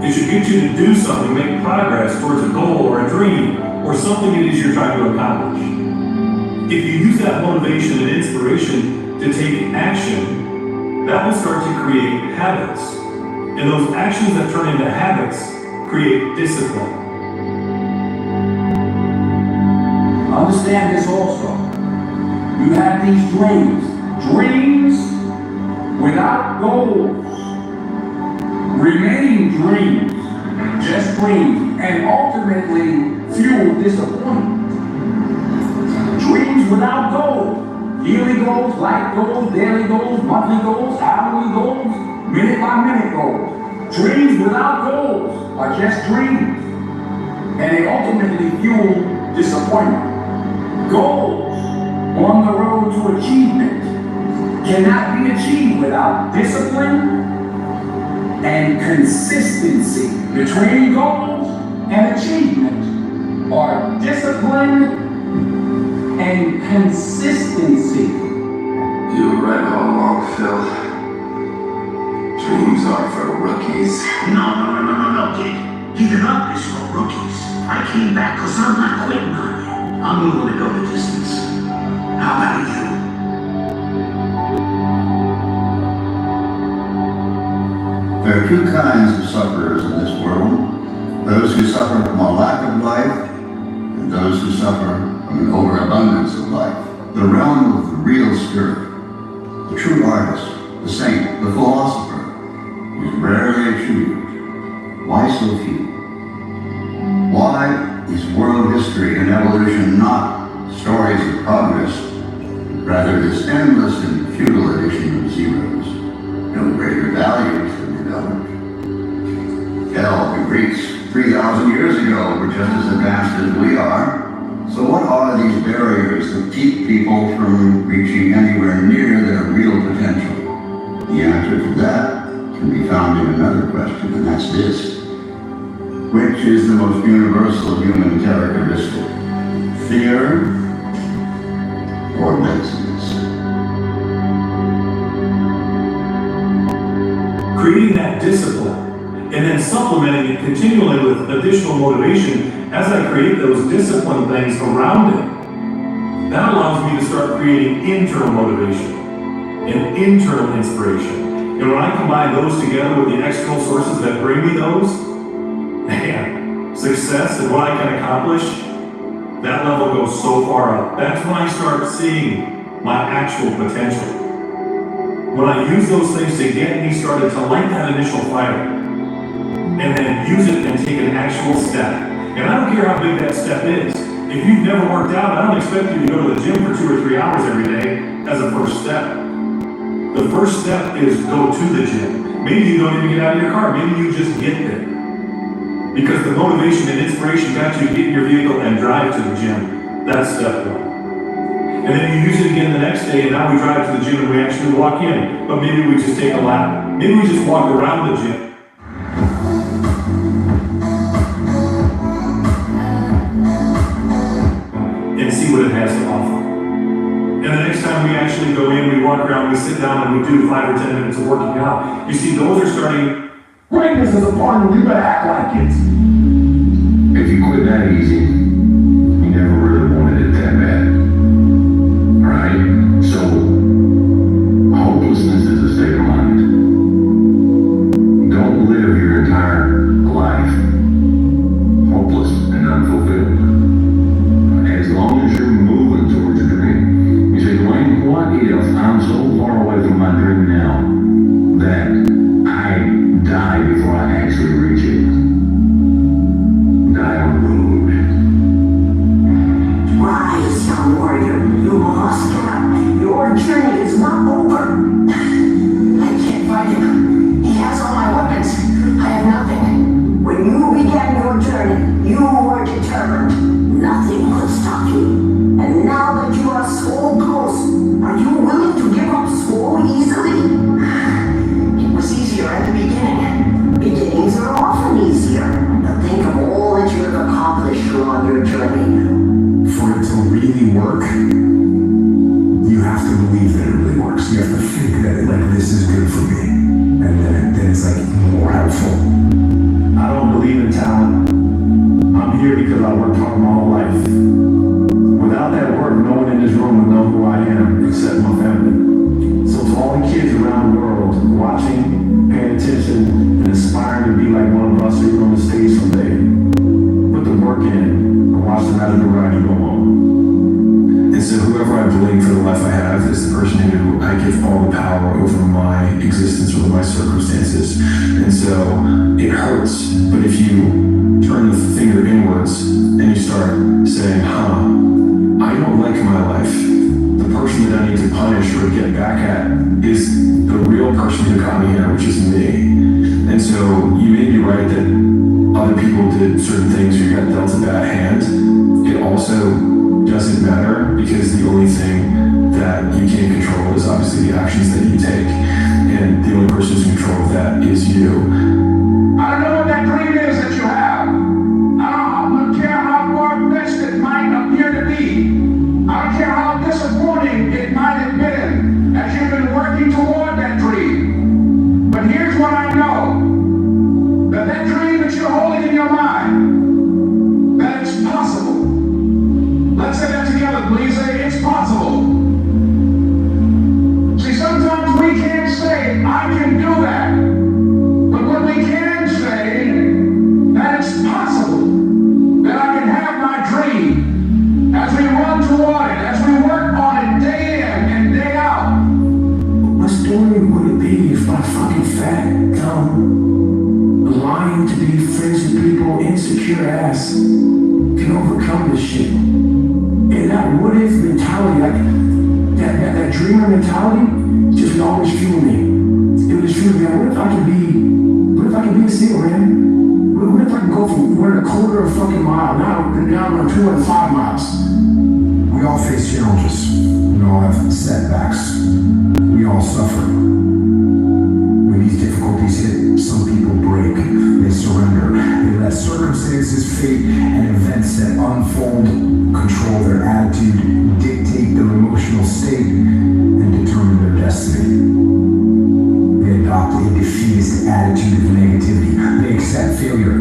It should get you to do something, make progress towards a goal or a dream or something it is you're trying to accomplish. If you use that motivation and inspiration to take action, that will start to create habits. And those actions that turn into habits create discipline. Understand this also. You have these dreams without goals, remain dreams, just dreams, and ultimately fuel disappointment. Dreams without goals, yearly goals, life goals, daily goals, monthly goals, hourly goals, minute by minute goals. Dreams without goals are just dreams, and they ultimately fuel disappointment. Goals on the road to achievement cannot be achieved without discipline and consistency. Between goals and achievement are discipline and consistency. You were right all along, Phil. Dreams are for rookies. No, kid. Giving up is for rookies. I came back because I'm not quitting on you. I'm willing to go the distance. How about you? There are two kinds of sufferers in this world. Those who suffer from a lack of life, and those who suffer from an overabundance of life. The realm of the real spirit, the true artist, the saint, the philosopher, is rarely achieved. Why so few? Why is world history and evolution not stories of progress, but rather this endless and futile addition of zeros? No greater values than developed. Hell, the Greeks 3,000 years ago were just as advanced as we are. So what are these barriers that keep people from reaching anywhere near their real potential? The answer to that can be found in another question, and that's this. Which is the most universal human characteristic? Fear or laziness? Creating that discipline and then supplementing it continually with additional motivation as I create those discipline things around it. That allows me to start creating internal motivation and internal inspiration. And when I combine those together with the external sources that bring me those, man, success and what I can accomplish, that level goes so far up. That's when I start seeing my actual potential. When I use those things to get me started to light that initial fire, and then use it and take an actual step. And I don't care how big that step is. If you've never worked out, I don't expect you to go to the gym for 2 or 3 hours every day as a first step. The first step is go to the gym. Maybe you don't even get out of your car. Maybe you just get there. Because the motivation and inspiration got you to get in your vehicle and drive to the gym. That's step one. And then you use it again the next day, and now we drive to the gym and we actually walk in. But maybe we just take a lap. Maybe we just walk around the gym. And see what it has to offer. And the next time we actually go in, we walk around, we sit down, and we do 5 or 10 minutes of working out. You see, those are starting. Greatness is a part of you better act like it. If you quit that easy, you never really wanted it that bad. Alright? So, hopelessness is a state of mind. Don't live your entire life hopeless and unfulfilled. As long as you're moving towards a dream. You say, Dwayne, what if I'm so far away from my dream now that I die before I actually reach it? Die on the road. Rise, young warrior. You must get up. Your journey is not over. I can't fight him. He has all my weapons. I have nothing. When you began your journey, you were determined. Nothing could stop you. And now that you are so close, are you willing to give up so easily? It was easier at the beginning. Beginnings are often easier. But think of all that you have accomplished along your journey. For it to really work, you have to believe that it really works. You have to think that like this is good for me, and then it's like more helpful. I don't believe in talent. I'm here because I worked hard my whole life. Without that work, no one in this room would know who I am except my family. So to all the kids around the world watching, paying attention, and aspiring to be like one of us or even on the stage someday, put the work in and watch the ride of the ride you go on. And so whoever I blame for the life I have is the person who I give all the power over my existence, over my circumstances. And so it hurts, but if you turn the finger inwards and you start saying, I don't like my life. The person that I need to punish or get back at is the real person who got me here, which is me. And so you may be right that other people did certain things or you got dealt a bad hand. It also doesn't matter because the only thing that you can control is obviously the actions that you take. And the only person who's in control of that is you. I don't know what that dream is that you have. I don't care how far-fetched it might appear to be. I don't care how disappointing it might have been as you've been working toward that dream. But here's what I know. That dream that you're holding in your mind, that it's possible. Let's say that together, please. Say it's possible. See, sometimes we can't say, I can do that. But what we can say, that it's possible that I can have my dream as we run toward it, as we work on it day in and day out. What story would it be if my fucking fat, dumb, lying to be friends with people, insecure ass can overcome this shit? And that what if mentality, like that dreamer mentality, just would always fuel me. It would just fuel me. What if I could be a SEAL, man? What if I can go from running a quarter of a fucking mile, now I'm running 205 miles? We all face challenges. We all have setbacks. We all suffer. When these difficulties hit, some people break. They surrender. They let circumstances, fate, and events that unfold control their attitude, dictate their emotional state, and determine their destiny. They adopt a defeatist attitude of negativity. They accept failure.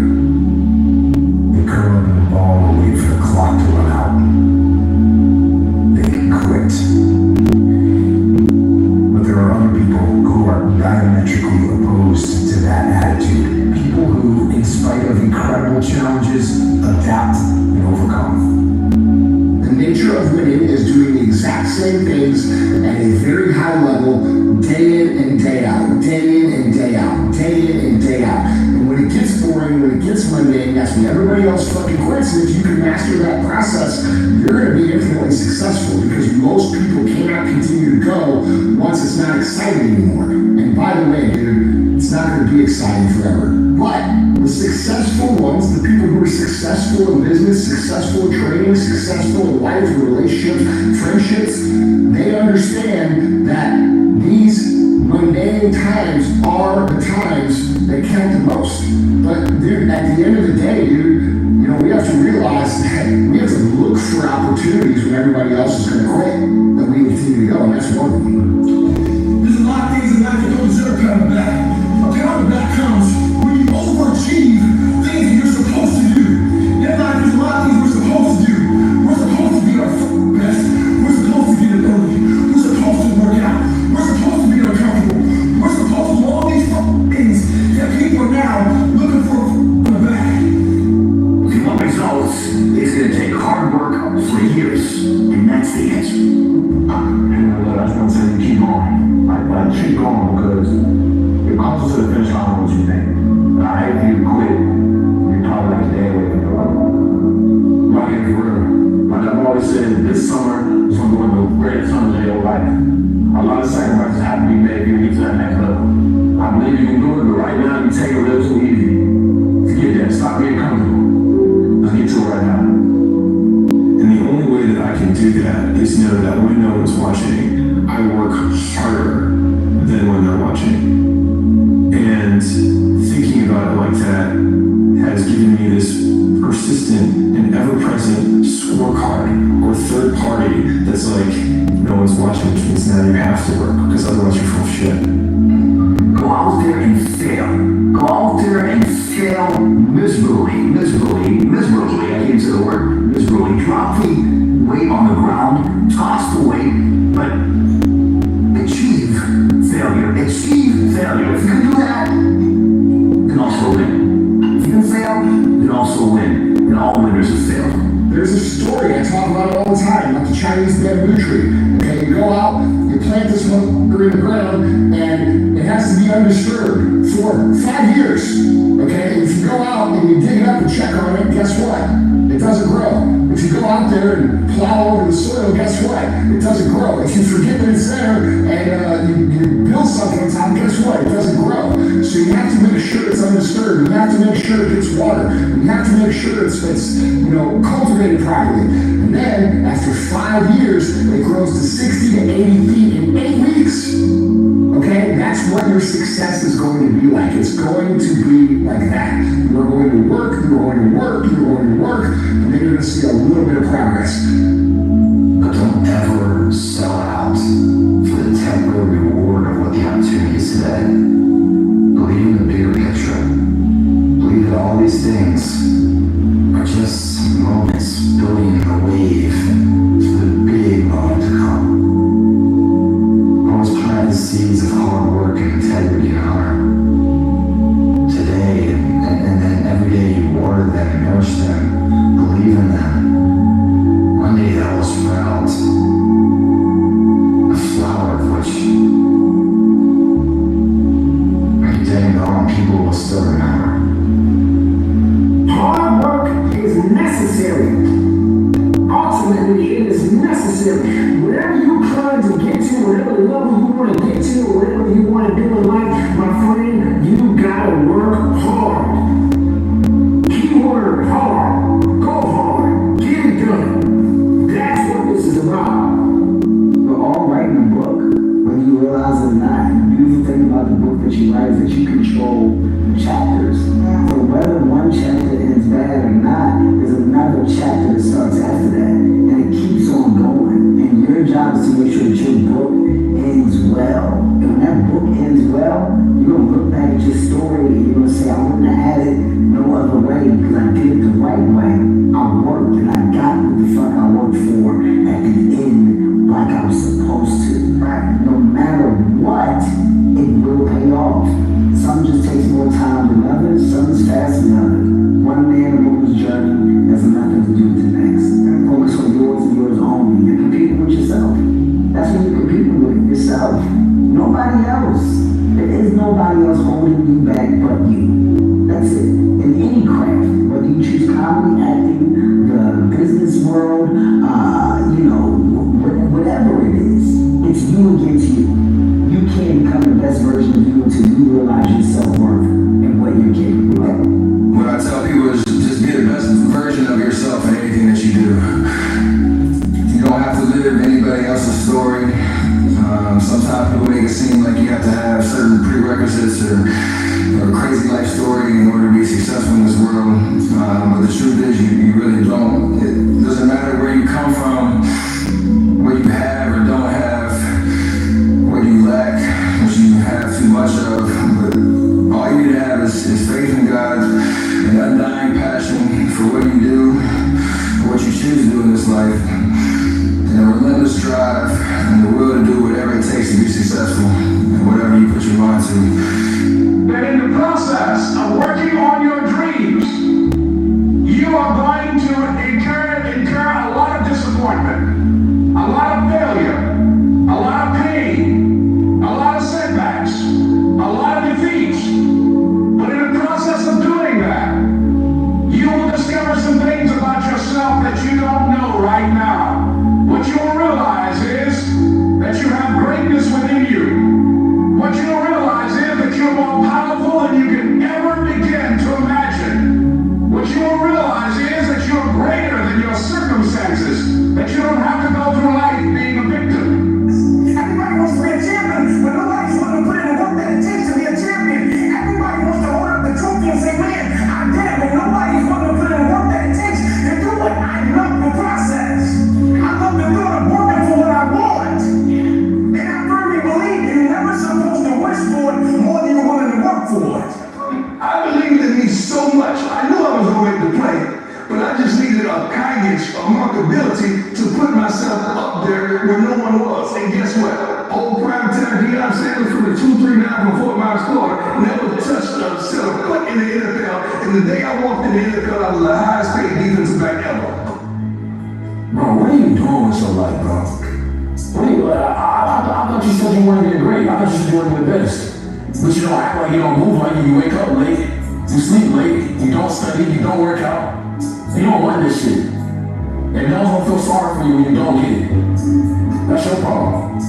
They curl up in a ball and wait for the clock to run out. They can quit. But there are other people who are diametrically opposed to that attitude. People who, in spite of incredible challenges, adapt and overcome. The nature of winning is doing the exact same things at a very high level, day in and day out, day in and day out, day in and day out. And when it gets boring, when it gets mundane, that's when everybody else fucking quits. And if you can master that process, you're going to be infinitely successful because most people cannot continue to go once it's not exciting anymore. And by the way, dude, it's not going to be exciting forever. But the successful ones, the people who are successful in business, successful in training, successful in life, in relationships, friendships, they understand that these mundane times are the times that count the most. But dude, at the end of the day, dude, you know, we have to realize that we have to look for opportunities when everybody else is going to quit, that we continue to go, and that's one of them. There's a lot of things in life that don't deserve coming back. A coming back comes when you overachieve things that you're supposed to do. In life, there's a lot of things we're supposed to do. We're supposed to be our best. We're supposed to get it done. We're supposed to work out. We're supposed to be uncomfortable. We're supposed to do all these things that people are now looking for the back. If you want results, it's going to take hard work for years, and that's the answer. That's what I'm saying, keep going. Like keep going, because you're closer to the finish line than what you think. And I hate for you to quit. You're probably like dead with it. Like, it's real. Like I've always said, this summer is one of the greatest summers of your life. A lot of sacrifices have to be made for you to get to that next level. I believe you can do it, but right now you take it a little too easy. To get there, stop being comfortable. Let's get to it right now. And the only way that I can do that is know that when no one's watching, I work harder than when they're watching. And thinking about it like that has given me this persistent and ever-present scorecard or third party that's like, no one's watching, which means now you have to work, because otherwise you're full of shit. Go out there and fail. Go out there and fail miserably. I can't say the word miserably. Drop the weight on the ground, toss the weight, but achieve failure. If you can do that, you can also win. If you can fail, you can also win. And all winners have failed. There's a story I talk about all the time, like the Chinese bamboo tree. Okay, you go out, you plant this one in the ground, and it has to be undisturbed for 5 years. Okay, if you go out and you dig it up and check on it, guess what? It doesn't grow. If you go out there and plow over the soil, guess what? It doesn't grow. If you forget that it's there and you build something on top, guess what? It doesn't grow. So you have to make sure it's undisturbed. You have to make sure it gets water. You have to make sure it's cultivated properly. And then after 5 years, it grows to 60 to 80 feet in 8 weeks. Okay, that's what your success is going to be like. It's going to be like that. You're going to work, and then you're going to see a little bit of progress. But don't ever sell out for the temporary reward of what the opportunity is today. Believe in the bigger picture. Believe that all these things are just moments building a wave for the big moment to come. Always plant the seeds of hard work and integrity and honor. Today, and then every day you water them, nourish them, believe in them. One day that will sprout a flower of which, when you're dead and gone, people will still remember. Hard work is necessary. Ultimately, it is necessary. Whatever you're trying to get to, whatever level you want to get to, whatever you want to do in life, my friend, you gotta work hard. Keyword hard. Go hard. Get it done. That's what this is about. We're all writing a book, whether you realize it or not. And the beautiful thing about the book that you write is that you control the chapters. So whether one chapter ends bad or not, there's another chapter that starts after that. And it keeps on going. And your job is to make sure that your book ends well. And when that book ends well, you're going to look back at your story and you're going to say, I wouldn't have had it no other way because I did it the right way. I worked and I got what the fuck I worked for at the end like I was supposed to. Right? No matter what, it will pay off. Some just takes more time than others, some is faster than others. One man, a woman's journey has nothing to do with the next. Focus on yours and yours only. You're competing with yourself. That's what you're competing with, yourself. Nobody else. There is nobody else holding you back but you. That's it. In any craft, whether you choose comedy, acting, the business world, whatever it is, it's you against you. You can't become the best version of you until you realize your self-worth and what you're capable of. a crazy life story in order to be successful in this world. But the truth is, you really don't. It doesn't matter where you come from, what you have or don't have, what you lack, what you have too much of. But all you need to have is faith in God, an undying passion for what you do, for what you choose to do in this life, and a relentless drive and the will to do whatever it takes to be successful and whatever you put your mind to. That in the process of working on your dreams, you are going to incur a lot of disappointment, a lot of failure, a lot of pain, a lot of setbacks, a lot of defeats. But in the process of doing that, you will discover some things about yourself that you don't know right now. What you will realize is that you have greatness within you. What you will realize is that you're more powerful than you can ever begin to imagine. What you will realize is that you're greater than your circumstances, that you don't have to go through life being a victim. Everybody wants to be a champion, but nobody's willing to put in the work that it takes to be a champion. Everybody wants to hold up the trophy and say, man, I did it, but nobody's willing to put in the work that it takes to do it. I love the process. I love the thought of working for what I want. And I firmly believe you're never supposed to wish for it more than you're willing to work for it. I believed in me so much. I knew I was going to make the play, but I just needed a package, a marketability to put myself up there where no one was. And guess what? Old primetime Deion Sanders from the 239 from Fort Myers, Florida, never touched a set of foot in the NFL. And the day I walked in the NFL, I was the highest paid defensive back ever. Bro, what are you doing with your life, bro? What are you, I thought you said you wanted to get great. I thought you said you wanted to be the best. But you don't act like you don't move like you wake up late, you sleep late, you don't study, you don't work out. You don't want this shit. And no one will feel sorry for you when you don't get it. That's your problem.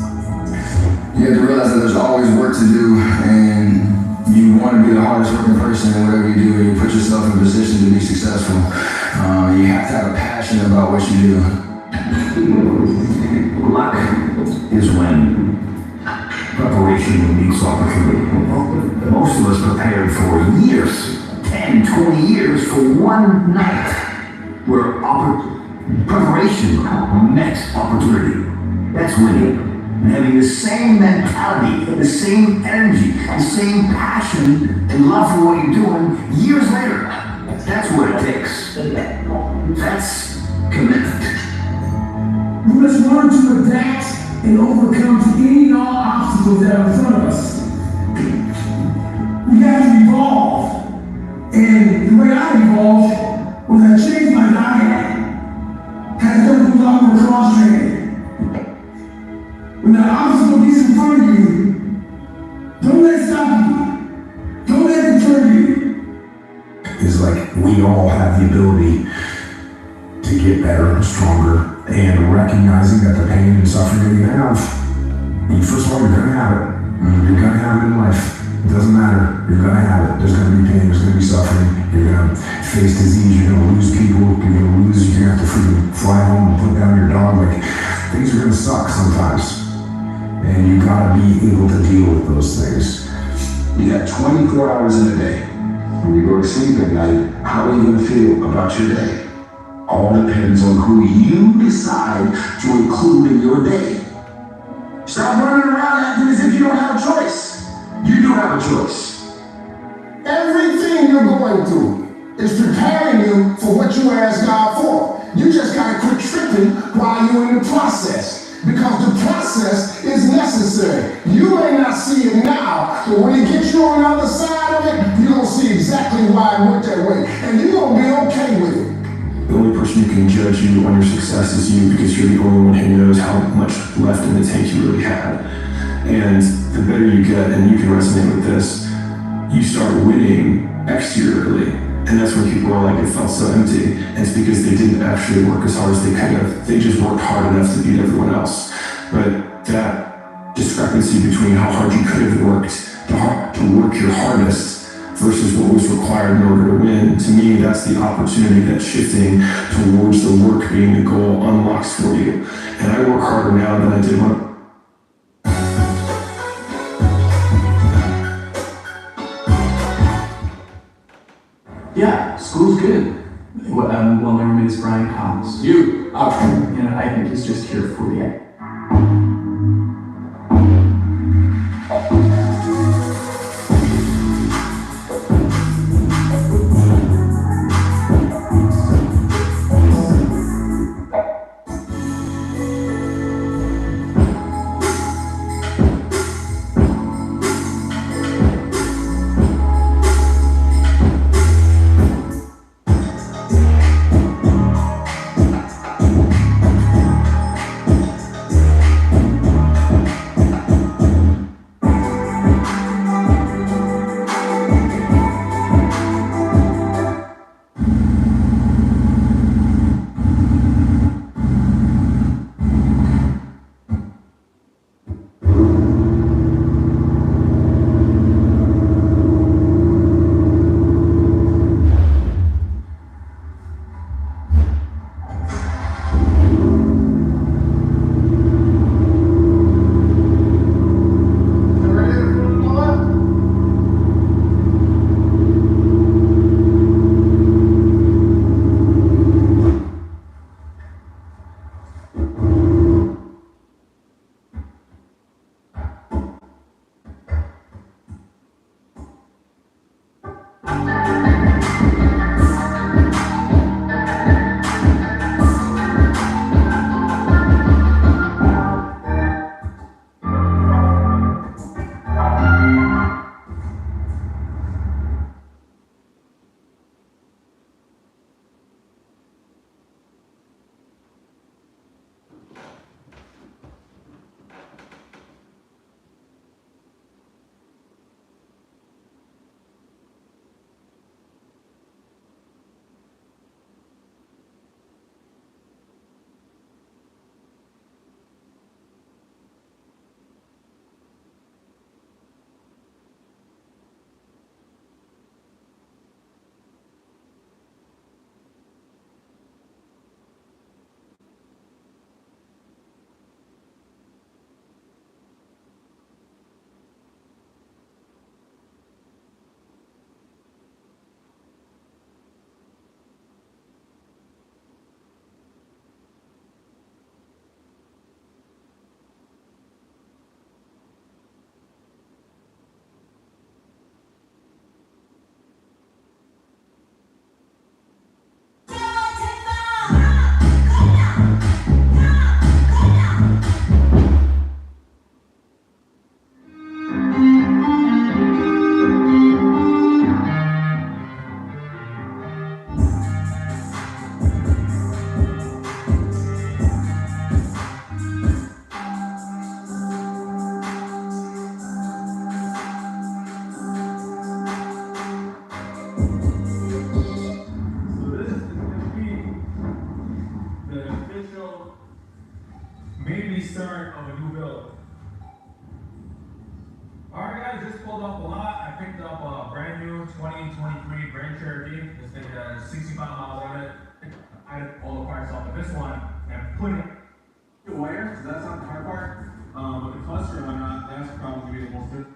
You have to realize that there's always work to do, and you want to be the hardest working person in whatever you do, and you put yourself in a position to be successful. You have to have a passion about what you do. Luck is when preparation meets opportunity. Most of us prepared for years, 10, 20 years for one night where preparation met opportunity. That's winning. And having the same mentality, the same energy, the same passion and love for what you're doing years later. That's what it takes. That's commitment. We must learn to adapt and overcome to any and all obstacles that are in front of us. We have to evolve. And the way I evolved was I changed my diet. Had to do a lot more cross training. When that obstacle gets in front of you, don't let it stop you. Don't let it deter you. It's like we all have the ability to get better and stronger, and recognizing that the pain and suffering that you have, first of all, you're gonna have it. You're gonna have it in life. It doesn't matter. You're gonna have it. There's gonna be pain. There's gonna be suffering. You're gonna face disease. You're gonna lose people. You're gonna have to freaking fly home and put down your dog. Like, things are gonna suck sometimes. And you gotta be able to deal with those things. You got 24 hours in a day. When you go to sleep at night, how are you gonna feel about your day? All depends on who you decide to include in your day. Stop running around acting as if you don't have a choice. You do have a choice. Everything you're going through is preparing you for what you asked God for. You just gotta quit tripping while you're in the process. Because the process is necessary. You may not see it now, but when it gets you on the other side of it, you're gonna see exactly why it went that way. And you're gonna be okay with it. The only person who can judge you on your success is you, because you're the only one who knows how much left in the tank you really had. And the better you get, and you can resonate with this, you start winning exteriorly. And that's when people are like, it felt so empty. And it's because they didn't actually work as hard as they could have. They just worked hard enough to beat everyone else. But that discrepancy between how hard you could have worked to work your hardest versus what was required in order to win, to me, that's the opportunity that shifting towards the work being the goal unlocks for you. And I work harder now than I did when Yeah, school's good. Well, never miss Brian Collins. You, I think he's just here for the. Start of a new build. Alright guys, just pulled up a lot. I picked up a brand new 2023 Grand Cherokee. This thing has 65 miles on it. I had all the parts off of this one and put it the wire, so that's not the hard part. But the cluster and whatnot, that's probably gonna be the most difficult.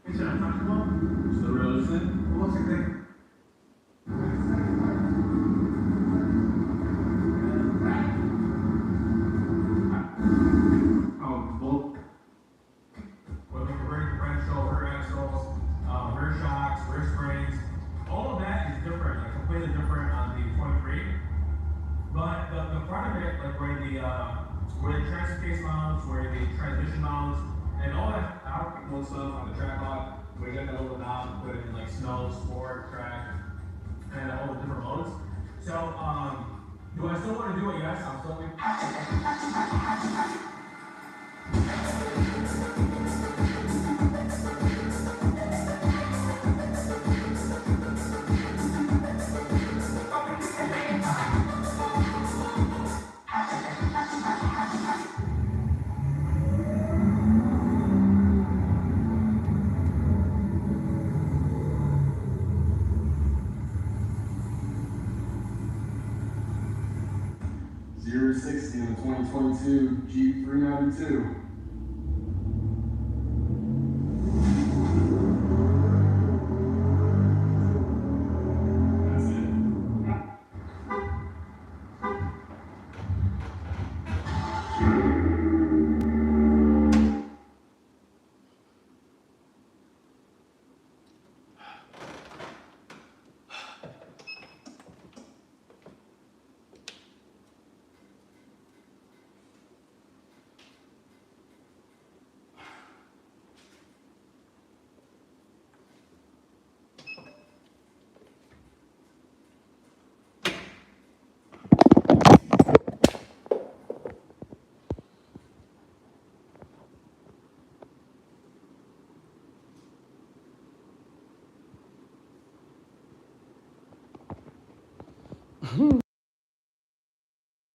Is that comfortable? Just the realistic? What looks like that? Where the transfer case mounts, where the transmission mounts, and all that output stuff on the track lock, where you got that little knob to put it in like snow, sport, track, and all the different modes. So, do I still want to do it? Yes, I'm still .060 in the 2022 Jeep 392.